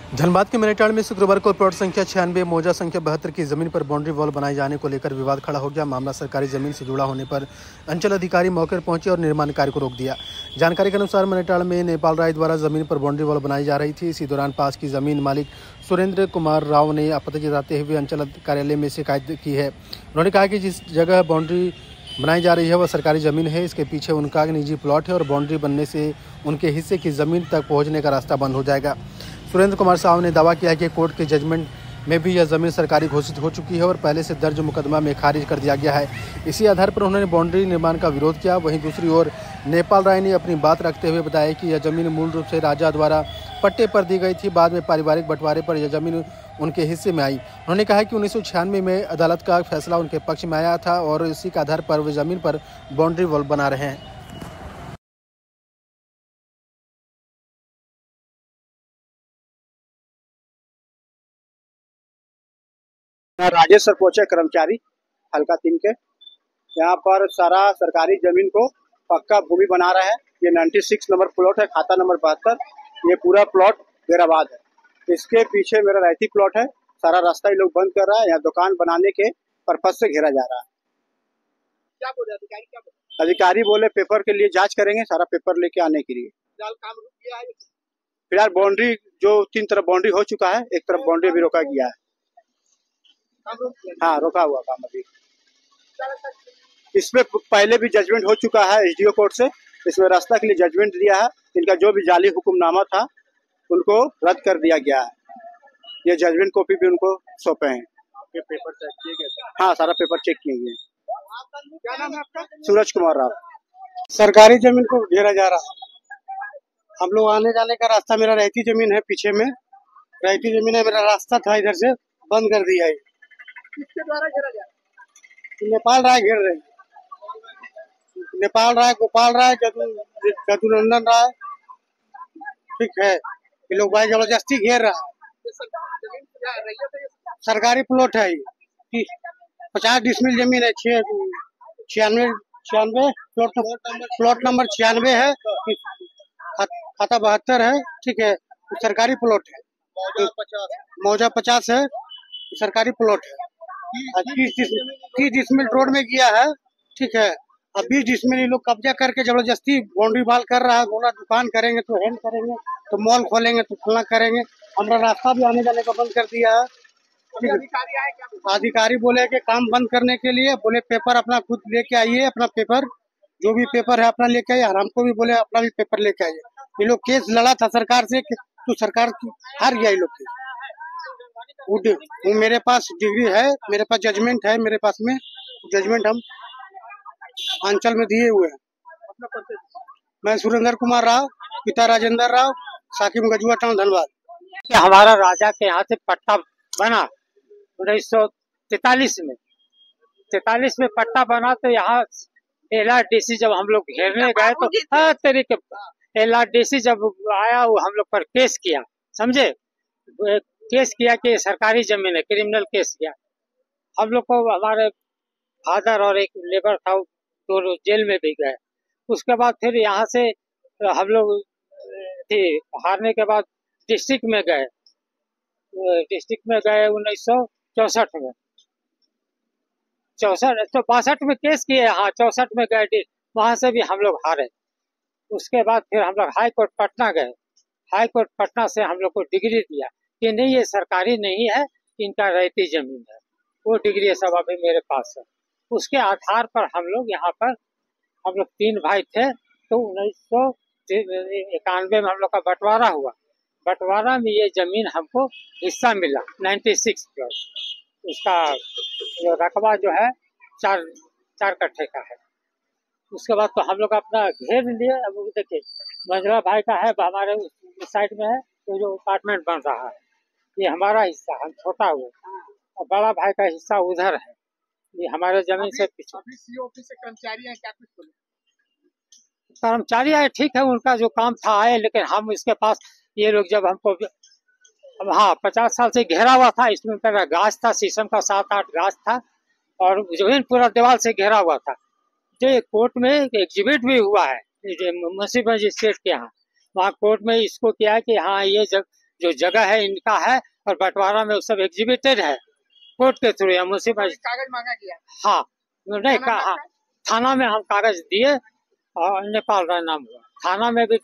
धनबाद के मेनेटाड़ में शुक्रवार को प्लॉट संख्या 96 मौजा संख्या 72 की जमीन पर बाउंड्री वॉल बनाए जाने को लेकर विवाद खड़ा हो गया। मामला सरकारी जमीन से जुड़ा होने पर अंचल अधिकारी मौके पर पहुंचे और निर्माण कार्य को रोक दिया। जानकारी के अनुसार मेनेटाड़ में नेपाल राय द्वारा जमीन पर बाउंड्री वॉल बनाई जा रही थी। इसी दौरान पास की जमीन मालिक सुरेंद्र कुमार राव ने आपत्ति जताते हुए अंचल कार्यालय में शिकायत की है। उन्होंने कहा कि जिस जगह बाउंड्री बनाई जा रही है वह सरकारी ज़मीन है, इसके पीछे उनका निजी प्लॉट है और बाउंड्री बनने से उनके हिस्से की ज़मीन तक पहुंचने का रास्ता बंद हो जाएगा। सुरेंद्र कुमार साहू ने दावा किया कि कोर्ट के जजमेंट में भी यह ज़मीन सरकारी घोषित हो चुकी है और पहले से दर्ज मुकदमा में खारिज कर दिया गया है। इसी आधार पर उन्होंने बाउंड्री निर्माण का विरोध किया। वहीं दूसरी ओर नेपाल राय ने अपनी बात रखते हुए बताया कि यह ज़मीन मूल रूप से राजा द्वारा पट्टे पर दी गई थी। बाद में पारिवारिक बंटवारे पर यह ज़मीन उनके हिस्से में आई। उन्होंने कहा कि 1996 में अदालत का फैसला उनके पक्ष में आया था और इसी के आधार पर वे ज़मीन पर बाउंड्री वॉल बना रहे हैं। राजेश सर पहुंचे कर्मचारी हल्का 3 के यहाँ पर सारा सरकारी जमीन को पक्का भूमि बना रहे हैं। ये 96 नंबर प्लॉट है, खाता नंबर 72। ये पूरा प्लॉट बेराबाद है। इसके पीछे मेरा रैती प्लॉट है। सारा रास्ता ये लोग बंद कर रहा है। यहाँ दुकान बनाने के पर्पज से घेरा जा रहा है। क्या बोले अधिकारी, क्या बोले? अधिकारी बोले पेपर के लिए जांच करेंगे, सारा पेपर लेके आने के लिए। फिलहाल काम रुक गया है। फिलहाल बाउंड्री जो 3 तरफ बाउंड्री हो चुका है, एक तरफ बाउंड्री भी रोका गया है। हाँ, रोका हुआ काम अभी। इसमें पहले भी जजमेंट हो चुका है एसडीओ कोर्ट से। इसमें रास्ता के लिए जजमेंट दिया है। इनका जो भी जाली हुक्मनामा था उनको रद्द कर दिया गया है। ये जजमेंट कॉपी भी उनको सौंपे हैं। आपके पेपर चेक किए गए? हाँ, सारा पेपर चेक किए गए। क्या नाम है आपका? सूरज कुमार राव। सरकारी जमीन को घेरा जा रहा है। हम लोग आने जाने का रास्ता, मेरा रहती जमीन है, पीछे में रहती जमीन है, मेरा रास्ता था, इधर से बंद कर दिया है। किसके द्वारा घेरा गया? नेपाल राय घेर रहे हैं। नेपाल राय, गोपाल राय, जदुनंदन राय, ठीक है, ये लोग भाई जबरदस्ती घेर रहा है। जमीन क्या है? रैयत है ये? सरकारी प्लॉट है। 50 डिसमिल जमीन है। 96 प्लॉट नंबर 96 है, खाता 72 है, ठीक है। सरकारी प्लॉट है। मौजा 50 है, सरकारी प्लॉट है। 30 डिसमिल रोड में गया है, ठीक है। अब 20 डिसमिल ये लोग कब्जा करके जबरदस्ती बाउंड्री वाल कर रहा है। बोला दुकान करेंगे तो हैंड करेंगे, तो मॉल खोलेंगे तो खुला करेंगे। हमारा रास्ता भी आने जाने का बंद कर दिया है। अधिकारी आए क्या बोले? अधिकारी बोले कि काम बंद करने के लिए, बोले पेपर अपना खुद लेके आइए, अपना पेपर जो भी पेपर है अपना लेके आइए। और हमको भी बोले अपना भी पेपर लेके आइए। ये लोग केस लड़ा था सरकार से, तो सरकार हार गया। ये लोग वो मेरे पास डिग्री है, मेरे पास जजमेंट है, मेरे पास में जजमेंट हम अंचल में दिए हुए हैं। मैं सुरेंद्र कुमार राव, पिता राजेंद्र राव, साकिब गजुआ टाउन, धनबाद। हमारा राजा के यहाँ से पट्टा बना 1943 में। 43 में पट्टा बना तो यहाँ LRDC जब हम लोग घेरने गए तो हर तरीके LRDC जब आया वो हम लोग पर केस किया, समझे। केस किया कि सरकारी जमीन है, क्रिमिनल केस किया। हम लोग को, हमारे फादर और एक लेबर था, तो जेल में भी गए। उसके बाद फिर यहाँ से हम लोग हारने के बाद डिस्ट्रिक्ट में गए। 1964 में, 62 में केस किए। हाँ, 64 में गए, वहां से भी हम लोग हारे। उसके बाद फिर हम लोग हाई कोर्ट पटना गए। हाई कोर्ट पटना से हम लोग को डिग्री दिया कि नहीं, ये सरकारी नहीं है, इनका रैयती जमीन है। वो डिग्री सब अभी मेरे पास है। उसके आधार पर हम लोग यहाँ पर, हम लोग 3 भाई थे, तो 1991 में हम लोग का बंटवारा हुआ। बंटवारा में ये जमीन हमको हिस्सा मिला 96 प्लस। उसका रकबा जो है 4 कट्ठे का है। उसके बाद तो हम लोग अपना घेर लिए। अब देखिए, मंझला भाई का है, हमारे उस साइड में है, तो जो अपार्टमेंट बन रहा है ये हमारा हिस्सा, हम छोटा हुआ, और बड़ा भाई का हिस्सा उधर है। ये हमारे जमीन से पीछे। अभी सीओ ऑफिस से कर्मचारी आए, क्या कुछ बोले? कर्मचारी आए, ठीक है, उनका जो काम था आए, लेकिन हम इसके पास, ये लोग जब हमको, अब हाँ 50 साल से घेरा हुआ था। इसमें पहले गाछ था, शीशम का 7-8 गाछ था, और जमीन पूरा दीवार से घेरा हुआ था। जो कोर्ट में एग्जिबिट भी हुआ है मुंशी मजिस्ट्रेट के यहाँ, वहाँ कोर्ट में इसको किया है कि हाँ ये जब जो जगह है इनका है और बंटवारा में वो सब एग्जीबिटेड है कोर्ट के थ्रू या मुंसिपल। कागज मांगा गया। हाँ नहीं कहा, थाना में हम कागज दिए और नेपाल राय नाम हुआ, थाना में भी